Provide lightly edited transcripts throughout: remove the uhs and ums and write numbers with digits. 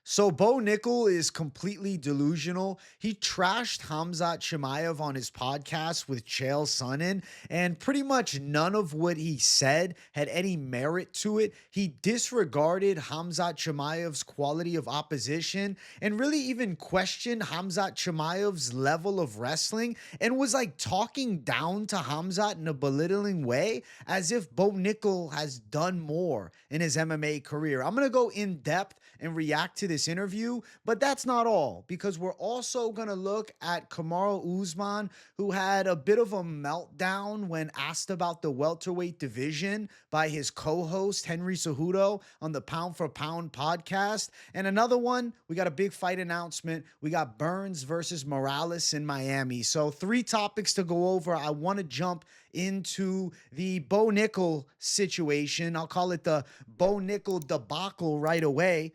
So Bo Nickal is completely delusional. He trashed Khamzat Chimaev on his podcast with Chael Sonnen, and pretty much none of what he said had any merit to it. He disregarded Khamzat Chimaev's quality of opposition and really even questioned Khamzat Chimaev's level of wrestling and was like talking down to Khamzat in a belittling way as if Bo Nickal has done more in his MMA career. I'm going to go in depth and react to this interview, but that's not all, because we're also going to look at Kamaru Usman, who had a bit of a meltdown when asked about the welterweight division by his co-host Henry Cejudo on the Pound for Pound podcast. And another one, we got a big fight announcement. We got Burns versus Morales in Miami. So 3 topics to go over. I want to jump into the Bo Nickal situation. I'll call it the Bo Nickal debacle right away.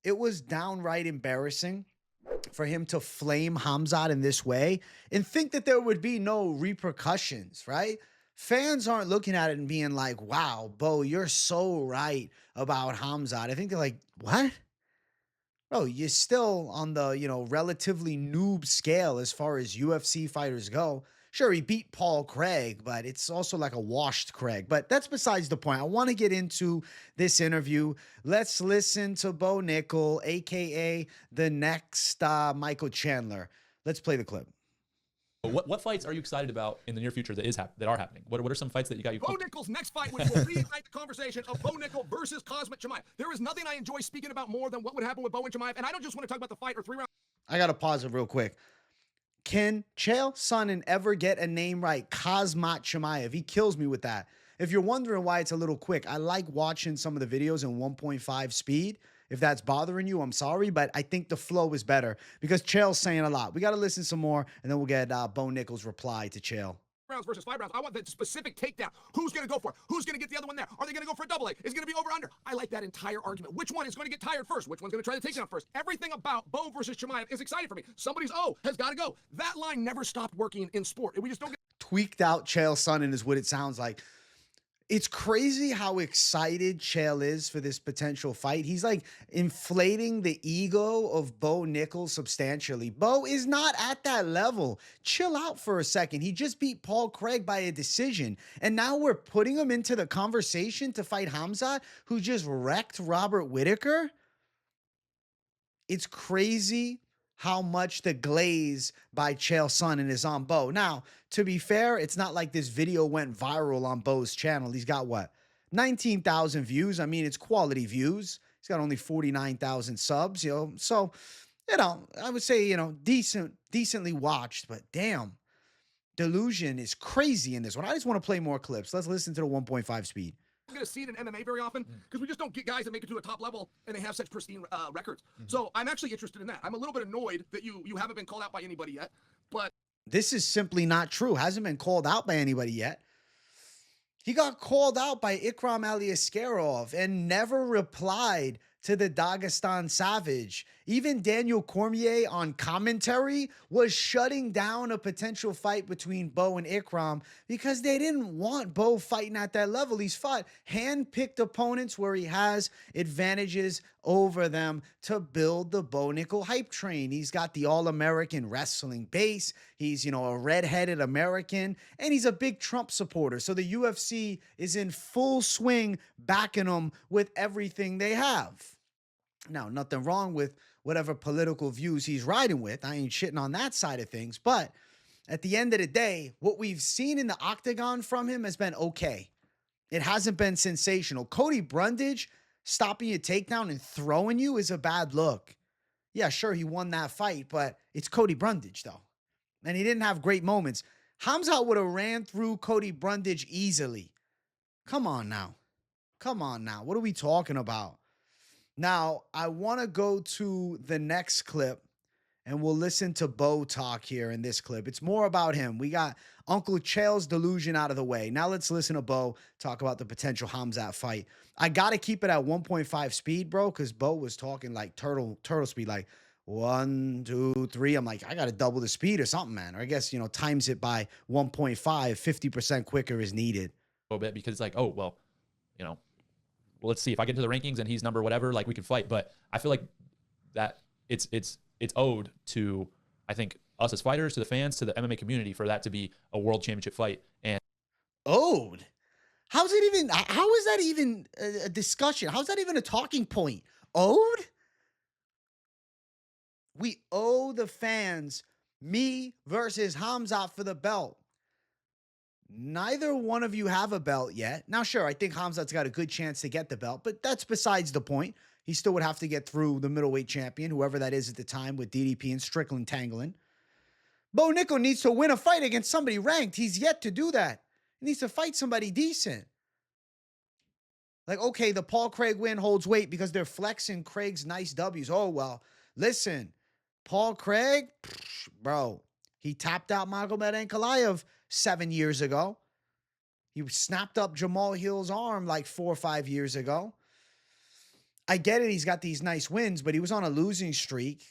It was downright embarrassing for him to flame Hamzat in this way and think that there would be no repercussions, right? Fans aren't looking at it and being like, wow, Bo, you're so right about Hamzat. I think they're like, what? Bro, you're still on the, relatively noob scale as far as UFC fighters go. Sure, he beat Paul Craig, but it's also like a washed Craig. But that's besides the point. I want to get into this interview. Let's listen to Bo Nickal, a.k.a. the next Michael Chandler. Let's play the clip. What fights are you excited about in the near future that are happening? What are some fights that you got? Bo Nickal's next fight will reignite the conversation of Bo Nickal versus Khamzat Chimaev. There is nothing I enjoy speaking about more than what would happen with Bo and Chimaev, and I don't just want to talk about the fight or 3 rounds. I got to pause it real quick. Can Chael Sonnen ever get a name right? Khamzat Chimaev. He kills me with that. If you're wondering why it's a little quick, I like watching some of the videos in 1.5 speed. If that's bothering you, I'm sorry, but I think the flow is better because Chael's saying a lot. We got to listen some more, and then we'll get Bo Nickal's reply to Chael. Rounds versus 5 rounds. I want that specific takedown. Who's going to go for it? Who's going to get the other one there? Are they going to go for a double leg? Is it going to be over under? I like that entire argument. Which one is going to get tired first? Which one's going to try the takedown first? Everything about Bo versus Chimaev is exciting for me. Somebody's has got to go. That line never stopped working in sport. We just don't get tweaked out Chael Sonnen is what it sounds like. It's crazy how excited Chael is for this potential fight. He's like inflating the ego of Bo Nickal substantially. Bo is not at that level. Chill out for a second. He just beat Paul Craig by a decision. And now we're putting him into the conversation to fight Hamzat, who just wrecked Robert Whittaker. It's crazy how much the glaze by Chael Sonnen is on Bo. Now, to be fair, it's not like this video went viral on Bo's channel. He's got what? 19,000 views. I mean, it's quality views. He's got only 49,000 subs, So, I would say, decently watched, but damn, delusion is crazy in this one. I just want to play more clips. Let's listen to the 1.5 speed. going to see it in MMA very often because we just don't get guys that make it to a top level and they have such pristine records. So I'm actually interested in that. I'm a little bit annoyed that you haven't been called out by anybody yet, but this is simply not true. Hasn't been called out by anybody yet. He got called out by Ikram Aliaskarov and never replied to the Dagestan Savage. Even Daniel Cormier on commentary was shutting down a potential fight between Bo and Ikram because they didn't want Bo fighting at that level. He's fought hand-picked opponents where he has advantages over them to build the Bo Nickal hype train. He's got the All-American wrestling base. He's, a red-headed American, and he's a big Trump supporter. So the UFC is in full swing backing him with everything they have. Now, nothing wrong with whatever political views he's riding with. I ain't shitting on that side of things. But at the end of the day, what we've seen in the octagon from him has been okay. It hasn't been sensational. Cody Brundage stopping a takedown and throwing you is a bad look. Yeah, sure, he won that fight, but it's Cody Brundage, though. And he didn't have great moments. Hamzat would have ran through Cody Brundage easily. Come on now. What are we talking about? Now, I want to go to the next clip, and we'll listen to Bo talk here in this clip. It's more about him. We got Uncle Chael's delusion out of the way. Now let's listen to Bo talk about the potential Hamzat fight. I got to keep it at 1.5 speed, bro, because Bo was talking like turtle speed, like 1, 2, 3. I'm like, I got to double the speed or something, man. Or I guess, times it by 1.5, 50% quicker is needed. A little bit because it's like, oh, well, let's see if I get into the rankings and he's number whatever, like we can fight. But I feel like that it's owed to, I think, us as fighters, to the fans, to the MMA community, for that to be a world championship fight. And Owed? How's it even? How is that even a discussion? How's that even a talking point? Owed? We owe the fans me versus Hamzat for the belt. Neither one of you have a belt yet. Now, sure, I think Hamzat's got a good chance to get the belt, but that's besides the point. He still would have to get through the middleweight champion, whoever that is at the time, with DDP and Strickland tangling. Bo Nickal needs to win a fight against somebody ranked. He's yet to do that. He needs to fight somebody decent. Like, okay, the Paul Craig win holds weight because they're flexing Craig's nice W's. Oh, well, listen, Paul Craig, bro, he tapped out Magomed Ankalaev 7 years ago. He snapped up Jamal Hill's arm like 4 or 5 years ago. I get it. He's got these nice wins, but he was on a losing streak.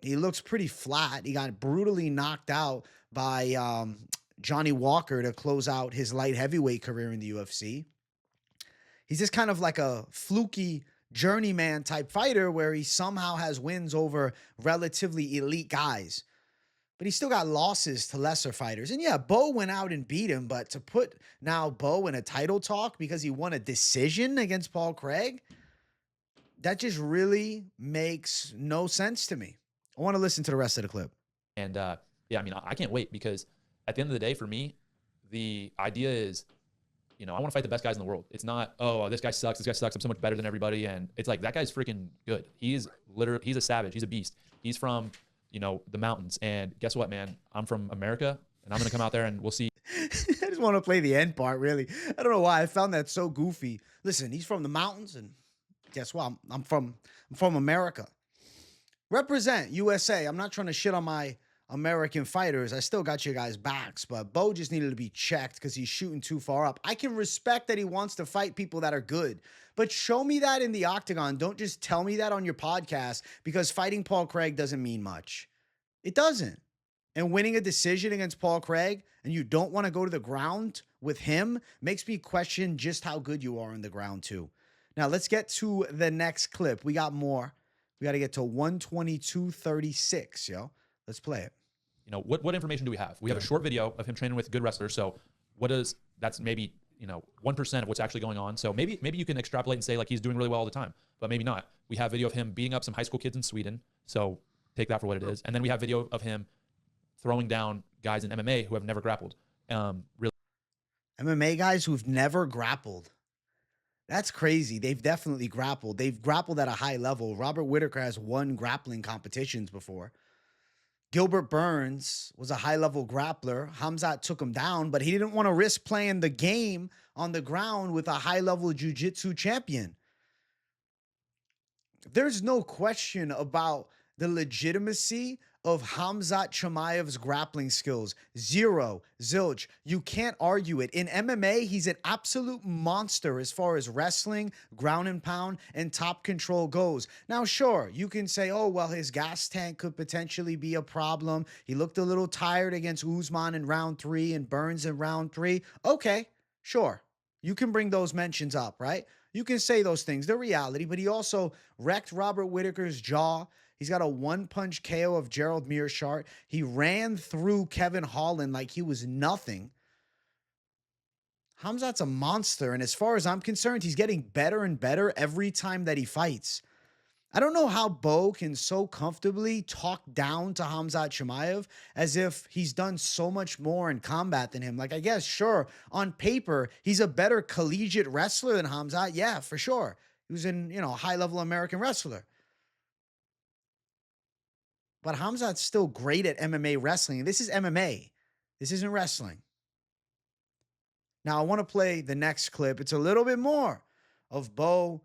He looks pretty flat. He got brutally knocked out by Johnny Walker to close out his light heavyweight career in the UFC. He's just kind of like a fluky journeyman type fighter where he somehow has wins over relatively elite guys. But he still got losses to lesser fighters. And yeah, Bo went out and beat him, but to put now Bo in a title talk because he won a decision against Paul Craig, that just really makes no sense to me. I want to listen to the rest of the clip. And yeah, I mean, I can't wait, because at the end of the day, for me, the idea is, you know, I want to fight the best guys in the world. It's not, oh, this guy sucks. This guy sucks. I'm so much better than everybody. And it's like, that guy's freaking good. He's literally, he's a savage. He's a beast. He's from, you know, the mountains. And guess what, man? I'm from America, and I'm going to come out there and we'll see. I just want to play the end part, really. I don't know why. I found that so goofy. Listen, he's from the mountains, and guess what? I'm from America. Represent USA. I'm not trying to shit on my American fighters. I still got you guys' backs, but Bo just needed to be checked because he's shooting too far up. I can respect that he wants to fight people that are good, but show me that in the octagon. Don't just tell me that on your podcast, because fighting Paul Craig doesn't mean much. It doesn't. And winning a decision against Paul Craig, and you don't want to go to the ground with him, makes me question just how good you are on the ground too. Now let's get to the next clip. We got more. We got to get to 122.36, yo. Let's play it. You know, what information do we have? We have a short video of him training with good wrestlers. So that's maybe, you know, 1% of what's actually going on. So maybe you can extrapolate and say like he's doing really well all the time, but maybe not. We have video of him beating up some high school kids in Sweden. So take that for what it is. And then we have video of him throwing down guys in MMA who have never grappled. Really, MMA guys who've never grappled. That's crazy. They've definitely grappled. They've grappled at a high level. Robert Whittaker has won grappling competitions before. Gilbert Burns was a high-level grappler. Hamzat took him down, but he didn't want to risk playing the game on the ground with a high-level jiu-jitsu champion. There's no question about the legitimacy of Khamzat Chimaev's grappling skills. Zero, zilch. You can't argue it. In MMA, he's an absolute monster as far as wrestling, ground and pound, and top control goes. Now, sure, you can say, oh, well, his gas tank could potentially be a problem. He looked a little tired against Usman in round 3 and Burns in round 3. Okay, sure. You can bring those mentions up, right? You can say those things. They're reality, but he also wrecked Robert Whittaker's jaw. He's got a one-punch KO of Gerald Mearshart. He ran through Kevin Holland like he was nothing. Hamzat's a monster, and as far as I'm concerned, he's getting better and better every time that he fights. I don't know how Bo can so comfortably talk down to Khamzat Chimaev as if he's done so much more in combat than him. Like, I guess, sure, on paper, he's a better collegiate wrestler than Hamzat. Yeah, for sure. He was in, you know, a high-level American wrestler. But Hamzat's still great at MMA wrestling. This is MMA. This isn't wrestling. Now, I want to play the next clip. It's a little bit more of Bo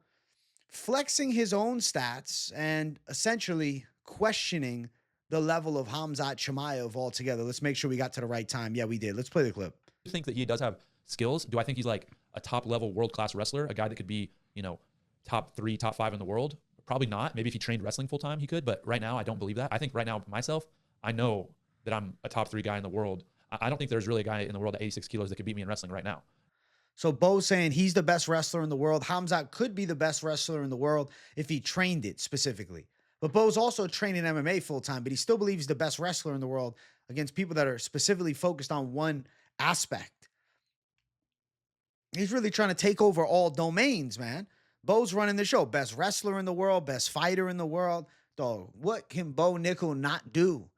flexing his own stats and essentially questioning the level of Khamzat Chimaev altogether. Let's make sure we got to the right time. Yeah, we did. Let's play the clip. I think that he does have skills. Do I think he's like a top-level world-class wrestler, a guy that could be, you know, top 3, top 5 in the world? Probably not. Maybe if he trained wrestling full time, he could. But right now, I don't believe that. I think right now, myself, I know that I'm a top 3 guy in the world. I don't think there's really a guy in the world at 86 kilos that could beat me in wrestling right now. So Bo's saying he's the best wrestler in the world. Khamzat could be the best wrestler in the world if he trained it specifically. But Bo's also training MMA full time, but he still believes he's the best wrestler in the world against people that are specifically focused on one aspect. He's really trying to take over all domains, man. Bo's running the show. Best wrestler in the world, best fighter in the world. Dog, what can Bo Nickal not do?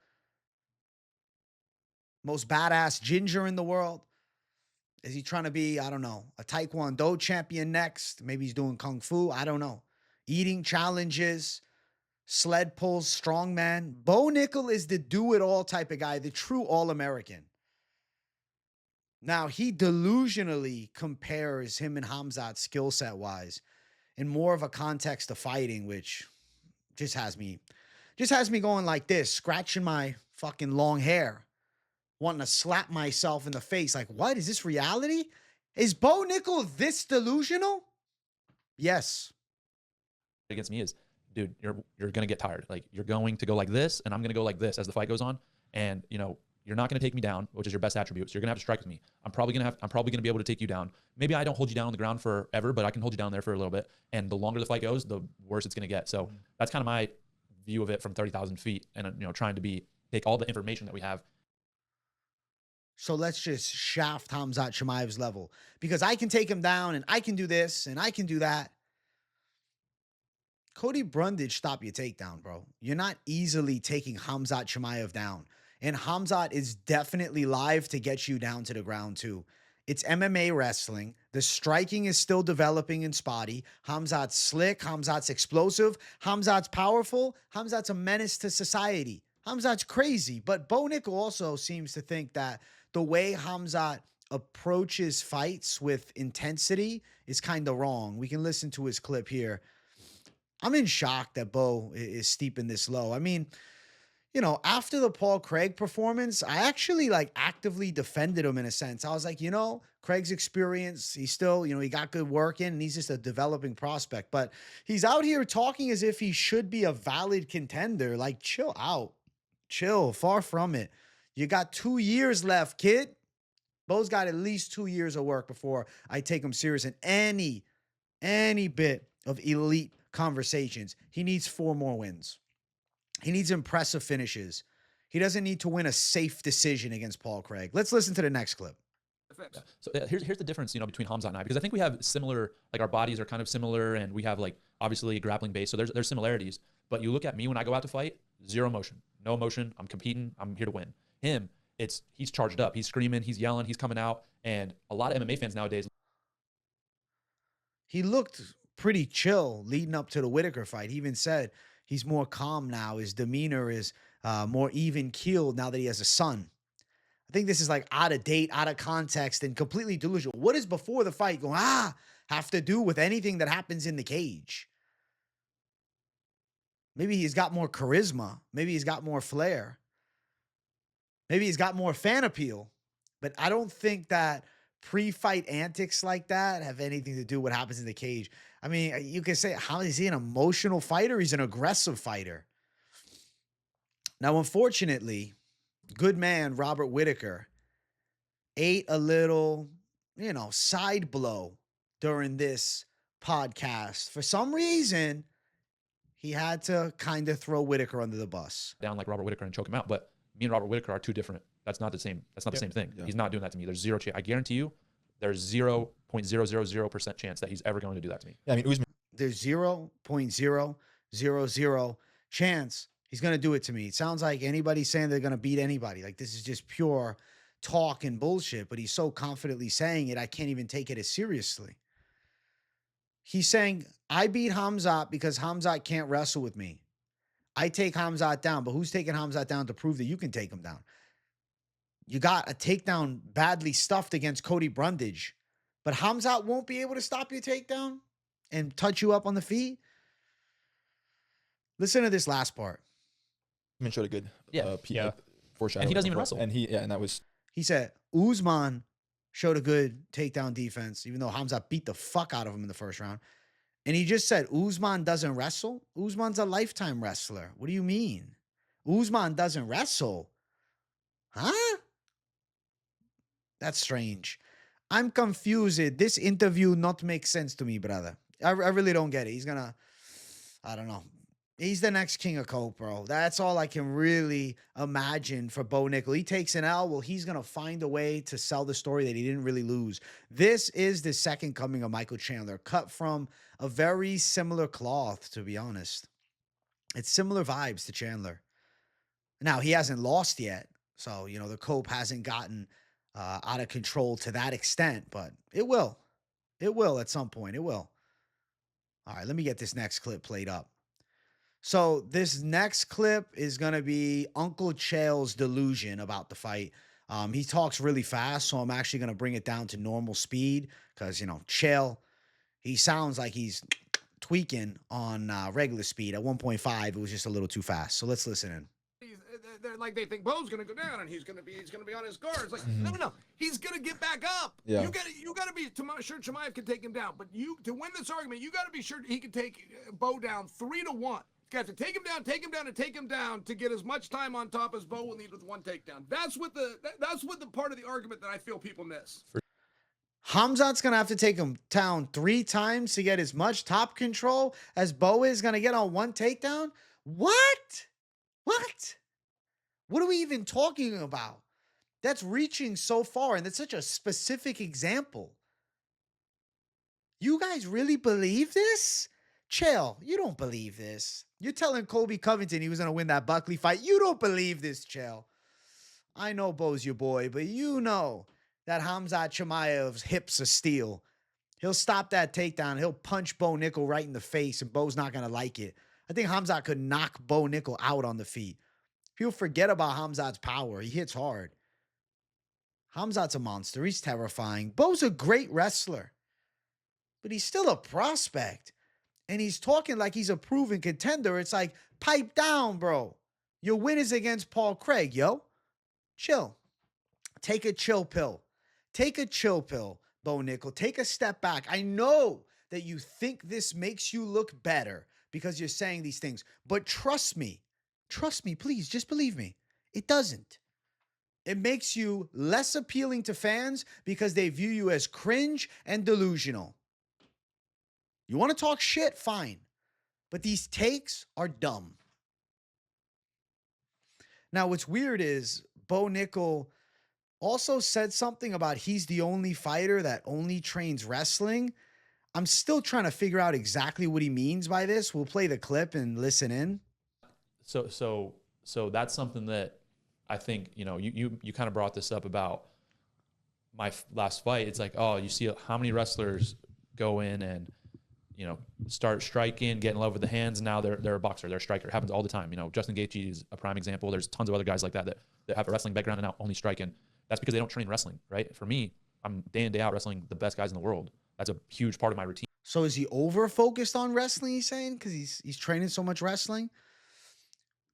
Most badass ginger in the world. Is he trying to be, I don't know, a Taekwondo champion next? Maybe he's doing Kung Fu. I don't know. Eating challenges, sled pulls, strongman. Bo Nickal is the do-it-all type of guy, the true All-American. Now, he delusionally compares him and Hamzat skill set-wise in more of a context of fighting, which just has me going like this, scratching my fucking long hair, wanting to slap myself in the face. Like, what? Is this reality? Is Bo Nickal this delusional? Yes. Against me is, dude, you're gonna get tired. Like, you're going to go like this, and I'm gonna go like this as the fight goes on. And you're not gonna take me down, which is your best attribute. So you're gonna have to strike with me. I'm probably gonna be able to take you down. Maybe I don't hold you down on the ground forever, but I can hold you down there for a little bit. And the longer the fight goes, the worse it's gonna get. So that's kind of my view of it from 30,000 feet, and trying to take all the information that we have. So let's just shaft Khamzat Chimaev's level, because I can take him down and I can do this and I can do that. Cody Brundage, stop your takedown, bro. You're not easily taking Khamzat Chimaev down. And Hamzat is definitely live to get you down to the ground too. It's MMA wrestling. The striking is still developing and spotty. Hamzat's slick. Hamzat's explosive. Hamzat's powerful. Hamzat's a menace to society. Hamzat's crazy. But Bo Nickal also seems to think that the way Hamzat approaches fights with intensity is kind of wrong. We can listen to his clip here. I'm in shock that Bo is steeping this low. I mean, after the Paul Craig performance, I actually actively defended him in a sense. I was like, Craig's experience, he's still, he got good work in and he's just a developing prospect, but he's out here talking as if he should be a valid contender. Like, chill out, chill, far from it. You got 2 years left, kid. Bo's got at least 2 years of work before I take him serious in any bit of elite conversations. He needs 4 more wins. He needs impressive finishes. He doesn't need to win a safe decision against Paul Craig. Let's listen to the next clip. Yeah. So here's the difference, between Hamzat and I, because I think we have similar, our bodies are kind of similar, and we have obviously grappling base. So there's similarities. But you look at me when I go out to fight, zero emotion, no emotion. I'm competing. I'm here to win. Him, he's charged up. He's screaming. He's yelling. He's coming out. And a lot of MMA fans nowadays. He looked pretty chill leading up to the Whitaker fight. He even said he's more calm now. His demeanor is more even keeled now that he has a son. I think this is out of date, out of context, and completely delusional. What does before the fight going, have to do with anything that happens in the cage? Maybe he's got more charisma. Maybe he's got more flair. Maybe he's got more fan appeal. But I don't think that pre-fight antics like that have anything to do with what happens in the cage. I mean, you can say, how is he an emotional fighter? He's an aggressive fighter. Now, unfortunately, good man Robert Whitaker ate a little, side blow during this podcast. For some reason, he had to kind of throw Whitaker under the bus. Down like Robert Whitaker and choke him out. But me and Robert Whitaker are two different. That's not the same. That's not the same thing. Yeah. He's not doing that to me. There's zero chance. I guarantee you, there's 0.000% chance that he's ever going to do that to me. Yeah, I mean, Usman. There's 0.000 chance he's going to do it to me. It sounds like anybody's saying they're going to beat anybody. Like, this is just pure talk and bullshit, but he's so confidently saying it, I can't even take it as seriously. He's saying, I beat Hamzat because Hamzat can't wrestle with me. I take Hamzat down, but who's taking Hamzat down to prove that you can take him down? You got a takedown badly stuffed against Cody Brundage, but Hamzat won't be able to stop your takedown and touch you up on the feet. Listen to this last part. Usman showed a good foreshadowing. And he doesn't even wrestle. And that was. He said Usman showed a good takedown defense, even though Hamzat beat the fuck out of him in the first round. And he just said Usman doesn't wrestle. Usman's a lifetime wrestler. What do you mean? Usman doesn't wrestle. Huh? That's strange. I'm confused. This interview not make sense to me, brother. I really don't get it. He's gonna, I don't know, He's the next king of coke, bro. That's all I can really imagine for Bo Nickal. He takes an L. Well, he's going to find a way to sell the story that he didn't really lose. This is the second coming of Michael Chandler, cut from a very similar cloth, to be honest. It's similar vibes to Chandler. Now, he hasn't lost yet. So, you know, the cope hasn't gotten out of control to that extent, but it will. It will at some point. It will. All right, let me get this next clip played up. So this next clip is going to be Uncle Chael's delusion about the fight. He talks really fast, so I'm actually going to bring it down to normal speed because, you know, Chael, he sounds like he's tweaking on regular speed. At 1.5, it was just a little too fast. So let's listen in. They're like they think Bo's gonna go down and he's gonna be on his guard. It's like no, he's gonna get back up. Yeah. You gotta be sure Chimaev can take him down, but to win this argument, you gotta be sure he can take Bo down 3-1. You have to take him down to get as much time on top as Bo will need with one takedown. That's what the part of the argument that I feel people miss. Hamzat's going to have to take him down 3 times to get as much top control as Bo is going to get on one takedown? What? What are we even talking about? That's reaching so far, and that's such a specific example. You guys really believe this? Chael, you don't believe this. You're telling Colby Covington he was going to win that Buckley fight. You don't believe this, Chael. I know Bo's your boy, but you know that Khamzat Chimaev's hips are steel. He'll stop that takedown. He'll punch Bo Nickal right in the face, and Bo's not going to like it. I think Khamzat could knock Bo Nickal out on the feet. People forget about Khamzat's power. He hits hard. Khamzat's a monster. He's terrifying. Bo's a great wrestler, but he's still a prospect. And he's talking like he's a proven contender. It's like, pipe down, bro. Your win is against Paul Craig, yo. Chill. Take a chill pill. Take a chill pill, Bo Nickal. Take a step back. I know that you think this makes you look better because you're saying these things, but trust me, please, just believe me. It doesn't. It makes you less appealing to fans because they view you as cringe and delusional. You want to talk shit? Fine. But these takes are dumb. Now, what's weird is Bo Nickal also said something about he's the only fighter that only trains wrestling. I'm still trying to figure out exactly what he means by this. We'll play the clip and listen in. So that's something that I think, you know, you kind of brought this up about my last fight. It's like, oh, you see how many wrestlers go in and, you know, start striking, get in love with the hands, and now they're a boxer, they're a striker. It happens all the time. You know, Justin Gaethje is a prime example. There's tons of other guys like that have a wrestling background and now only striking. That's because they don't train wrestling, right? For me, I'm day in, day out wrestling the best guys in the world. That's a huge part of my routine. So is he over-focused on wrestling, he's saying? Because he's training so much wrestling?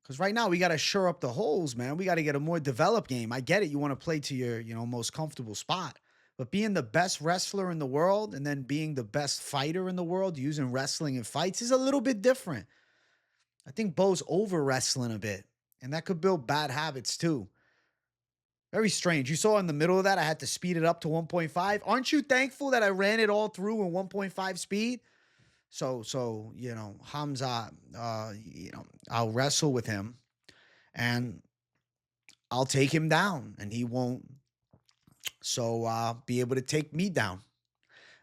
Because right now we got to shore up the holes, man. We got to get a more developed game. I get it. You want to play to your, you know, most comfortable spot. But being the best wrestler in the world and then being the best fighter in the world using wrestling in fights is a little bit different. I think Bo's over-wrestling a bit. And that could build bad habits too. Very strange. You saw in the middle of that, I had to speed it up to 1.5. Aren't you thankful that I ran it all through in 1.5 speed? So you know, Hamzat, you know, I'll wrestle with him and I'll take him down and he won't be able to take me down.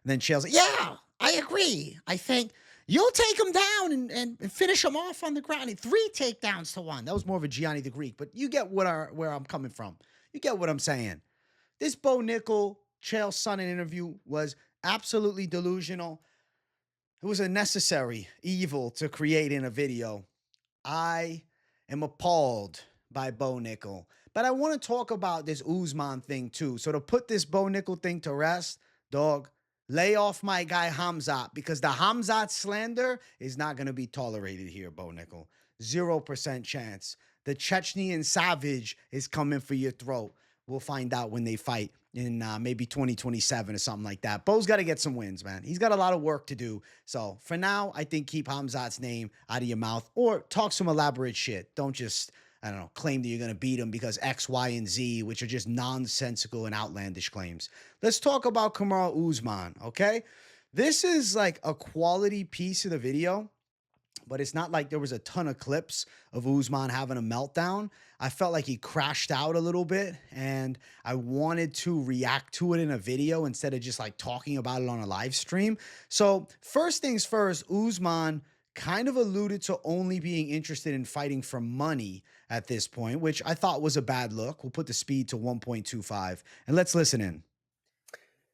And then Chael's like, yeah, I agree. I think you'll take him down and finish him off on the ground. 3 takedowns to 1. That was more of a Gianni the Greek, but you get where I'm coming from. You get what I'm saying. This Bo Nickal, Chael Sonnen interview was absolutely delusional. It was a necessary evil to create in a video. I am appalled by Bo Nickal. But I want to talk about this Usman thing too. So to put this Bo Nickal thing to rest, dog, lay off my guy Hamzat, because the Hamzat slander is not going to be tolerated here, Bo Nickal. 0% chance. The Chechnyan savage is coming for your throat. We'll find out when they fight in maybe 2027 or something like that. Bo's got to get some wins, man. He's got a lot of work to do. So for now, I think keep Hamzat's name out of your mouth or talk some elaborate shit. Don't just, I don't know, claim that you're going to beat him because X, Y, and Z, which are just nonsensical and outlandish claims. Let's talk about Kamaru Usman, okay? This is like a quality piece of the video, but it's not like there was a ton of clips of Usman having a meltdown. I felt like he crashed out a little bit, and I wanted to react to it in a video instead of just like talking about it on a live stream. So first things first, Usman kind of alluded to only being interested in fighting for money at this point, which I thought was a bad look. We'll put the speed to 1.25 and let's listen in.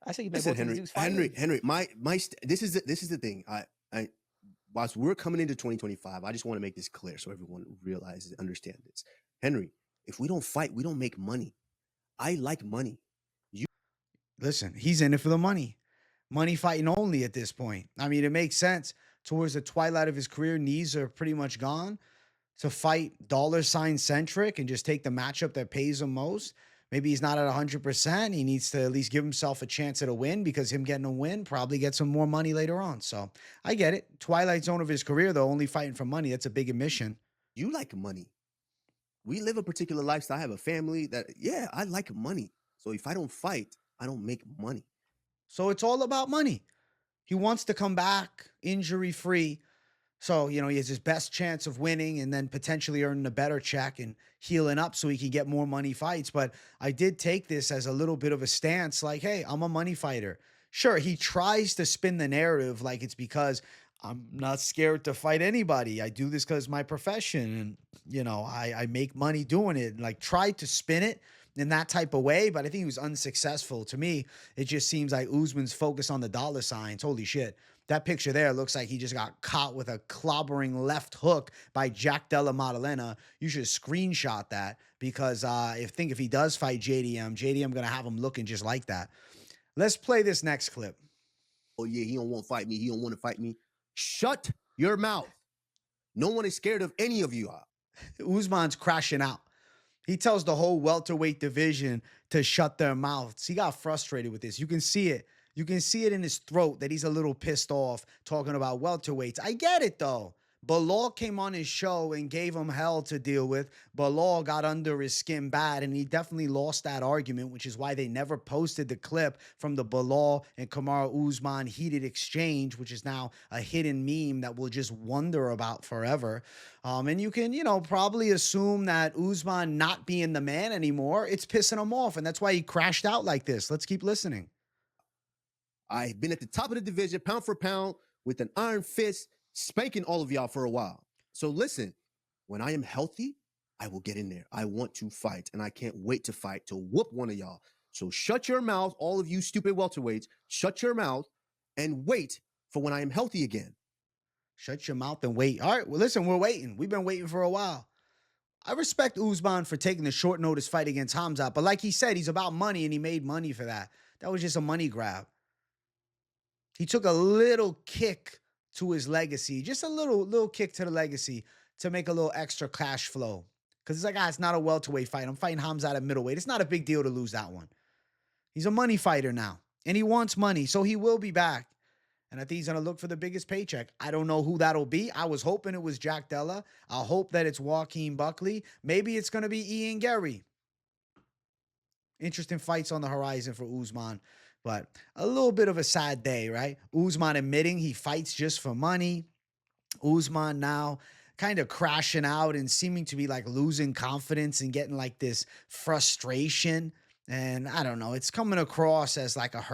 I say you Listen, Henry, this is the thing. Whilst we're coming into 2025, I just want to make this clear so everyone realizes and understands this. Henry, if we don't fight, we don't make money. I like money. Listen, he's in it for the money. Money fighting only at this point. I mean, it makes sense. Towards the twilight of his career, knees are pretty much gone. To fight dollar sign centric and just take the matchup that pays him most. Maybe he's not at 100%. He needs to at least give himself a chance at a win, because him getting a win probably gets him more money later on. So I get it. Twilight zone of his career, though, only fighting for money. That's a big admission. You like money. We live a particular lifestyle. I have a family that, yeah, I like money. So if I don't fight, I don't make money. So it's all about money. He wants to come back injury-free. So, you know, he has his best chance of winning and then potentially earning a better check and healing up so he can get more money fights. But I did take this as a little bit of a stance like, hey, I'm a money fighter. Sure, he tries to spin the narrative like it's because I'm not scared to fight anybody. I do this because my profession and, you know, I make money doing it. Like, tried to spin it in that type of way, but I think he was unsuccessful. To me, it just seems like Usman's focused on the dollar signs. Holy shit. That picture there looks like he just got caught with a clobbering left hook by Jack Della Maddalena. You should screenshot that, because if he does fight JDM going to have him looking just like that. Let's play this next clip. Oh, yeah, he don't want to fight me. He don't want to fight me. Shut your mouth. No one is scared of any of you. Usman's crashing out. He tells the whole welterweight division to shut their mouths. He got frustrated with this. You can see it. You can see it in his throat that he's a little pissed off talking about welterweights. I get it, though. Bilal came on his show and gave him hell to deal with. Bilal got under his skin bad, and he definitely lost that argument, which is why they never posted the clip from the Bilal and Kamaru Usman heated exchange, which is now a hidden meme that we'll just wonder about forever. And you can, probably assume that Usman not being the man anymore, it's pissing him off, and that's why he crashed out like this. Let's keep listening. I've been at the top of the division, pound for pound, with an iron fist, spanking all of y'all for a while. So listen, when I am healthy, I will get in there. I want to fight, and I can't wait to fight, to whoop one of y'all. So shut your mouth, all of you stupid welterweights. Shut your mouth and wait for when I am healthy again. Shut your mouth and wait. All right, well, listen, we're waiting. We've been waiting for a while. I respect Usman for taking the short notice fight against Hamzat, but like he said, he's about money, and he made money for that. That was just a money grab. He took a little kick to his legacy, just a little kick to the legacy to make a little extra cash flow. Because it's like, it's not a welterweight fight. I'm fighting Hamzat at middleweight. It's not a big deal to lose that one. He's a money fighter now, and he wants money, so he will be back. And I think he's going to look for the biggest paycheck. I don't know who that'll be. I was hoping it was Jack Della. I hope that it's Joaquin Buckley. Maybe it's going to be Ian Gary. Interesting fights on the horizon for Usman. But a little bit of a sad day, right? Usman admitting he fights just for money. Usman now kind of crashing out and seeming to be like losing confidence and getting like this frustration. And I don't know, it's coming across as like a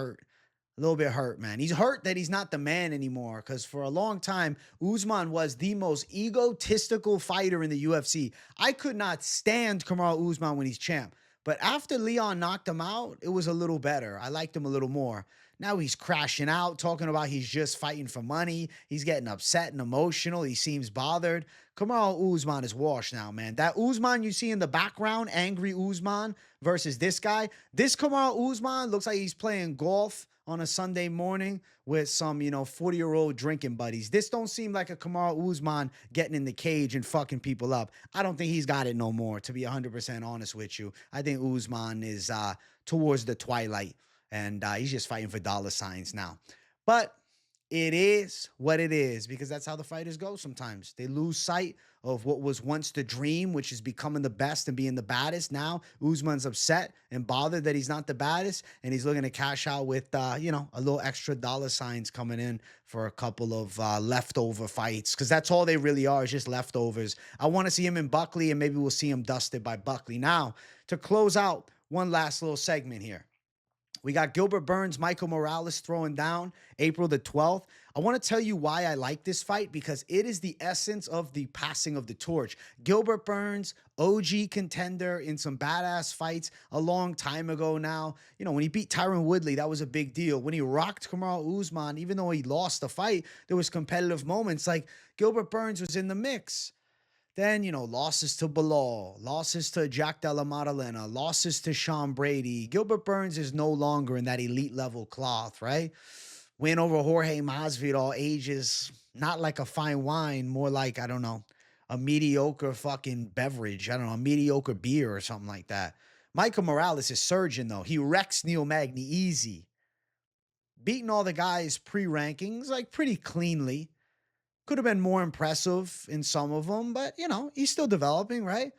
little bit hurt, man. He's hurt that he's not the man anymore, because for a long time, Usman was the most egotistical fighter in the UFC. I could not stand Kamaru Usman when he's champ. But after Leon knocked him out, it was a little better. I liked him a little more. Now he's crashing out, talking about he's just fighting for money. He's getting upset and emotional. He seems bothered. Kamaru Usman is washed now, man. That Usman you see in the background, angry Usman, versus this guy. This Kamaru Usman looks like he's playing golf on a Sunday morning with some, 40-year-old drinking buddies. This don't seem like a Kamaru Usman getting in the cage and fucking people up. I don't think he's got it no more, to be 100% honest with you. I think Usman is towards the twilight, and he's just fighting for dollar signs now. But it is what it is, because that's how the fighters go sometimes. They lose sight of what was once the dream, which is becoming the best and being the baddest. Now Usman's upset and bothered that he's not the baddest, and he's looking to cash out with, you know, a little extra dollar signs coming in for a couple of leftover fights, because that's all they really are, is just leftovers. I want to see him in Buckley, and maybe we'll see him dusted by Buckley. Now, to close out one last little segment here, we got Gilbert Burns, Michael Morales throwing down April the 12th. I want to tell you why I like this fight, because it is the essence of the passing of the torch. Gilbert Burns, OG contender in some badass fights a long time ago now. You know, when he beat Tyron Woodley, that was a big deal. When he rocked Kamaru Usman, even though he lost the fight, there was competitive moments. Like, Gilbert Burns was in the mix. Then, you know, losses to Bilal, losses to Jack Della Maddalena, losses to Sean Brady. Gilbert Burns is no longer in that elite level cloth, right? Win over Jorge Masvidal ages not like a fine wine, more like, I don't know, a mediocre fucking beverage. I don't know, a mediocre beer or something like that. Michael Morales is surging, though. He wrecks Neil Magny easy. Beating all the guys pre-rankings, like, pretty cleanly. Could have been more impressive in some of them, but, you know, he's still developing, right?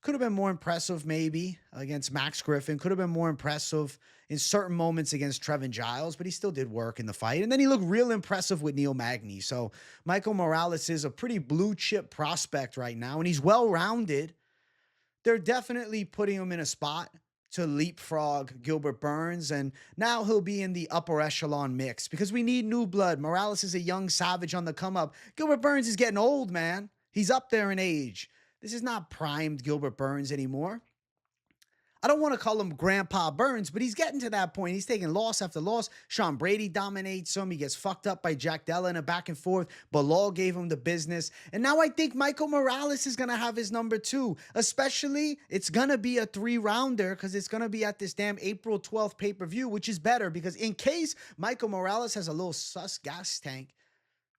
Could have been more impressive maybe against Max Griffin. Could have been more impressive in certain moments against Trevin Giles, but he still did work in the fight. And then he looked real impressive with Neil Magny. So Michael Morales is a pretty blue chip prospect right now, and he's well-rounded. They're definitely putting him in a spot to leapfrog Gilbert Burns, and now he'll be in the upper echelon mix because we need new blood. Morales is a young savage on the come up. Gilbert Burns is getting old, man. He's up there in age. This is not primed Gilbert Burns anymore. I don't want to call him Grandpa Burns, but he's getting to that point. He's taking loss after loss. Sean Brady dominates him. He gets fucked up by Jack Della in a back and forth. Bilal gave him the business. And now I think Michael Morales is going to have his number too. Especially, it's going to be a 3-rounder because it's going to be at this damn April 12th pay-per-view, which is better because in case Michael Morales has a little sus gas tank,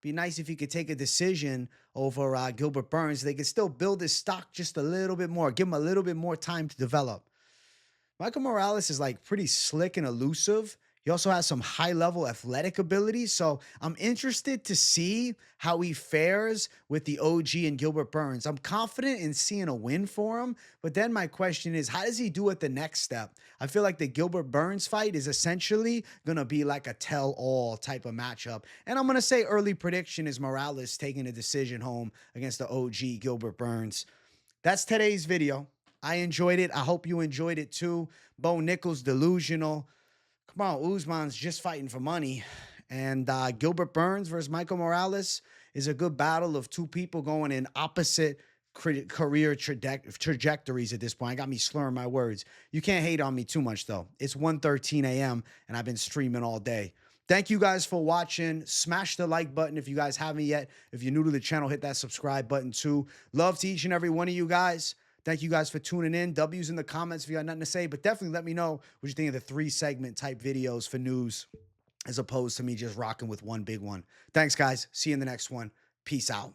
be nice if he could take a decision over Gilbert Burns. They could still build his stock just a little bit more. Give him a little bit more time to develop. Michael Morales is like pretty slick and elusive. He also has some high-level athletic abilities. So I'm interested to see how he fares with the OG and Gilbert Burns. I'm confident in seeing a win for him. But then my question is, how does he do at the next step? I feel like the Gilbert Burns fight is essentially going to be like a tell-all type of matchup. And I'm going to say early prediction is Morales taking a decision home against the OG Gilbert Burns. That's today's video. I enjoyed it. I hope you enjoyed it too. Bo Nickal's Delusional. Come on, Usman's just fighting for money. And Gilbert Burns versus Michael Morales is a good battle of two people going in opposite career trajectories at this point. I got me slurring my words. You can't hate on me too much, though. It's 1:13 a.m. and I've been streaming all day. Thank you guys for watching. Smash the like button if you guys haven't yet. If you're new to the channel, hit that subscribe button too. Love to each and every one of you guys. Thank you guys for tuning in. W's in the comments if you got nothing to say, but definitely let me know what you think of the 3-segment type videos for news as opposed to me just rocking with one big one. Thanks, guys. See you in the next one. Peace out.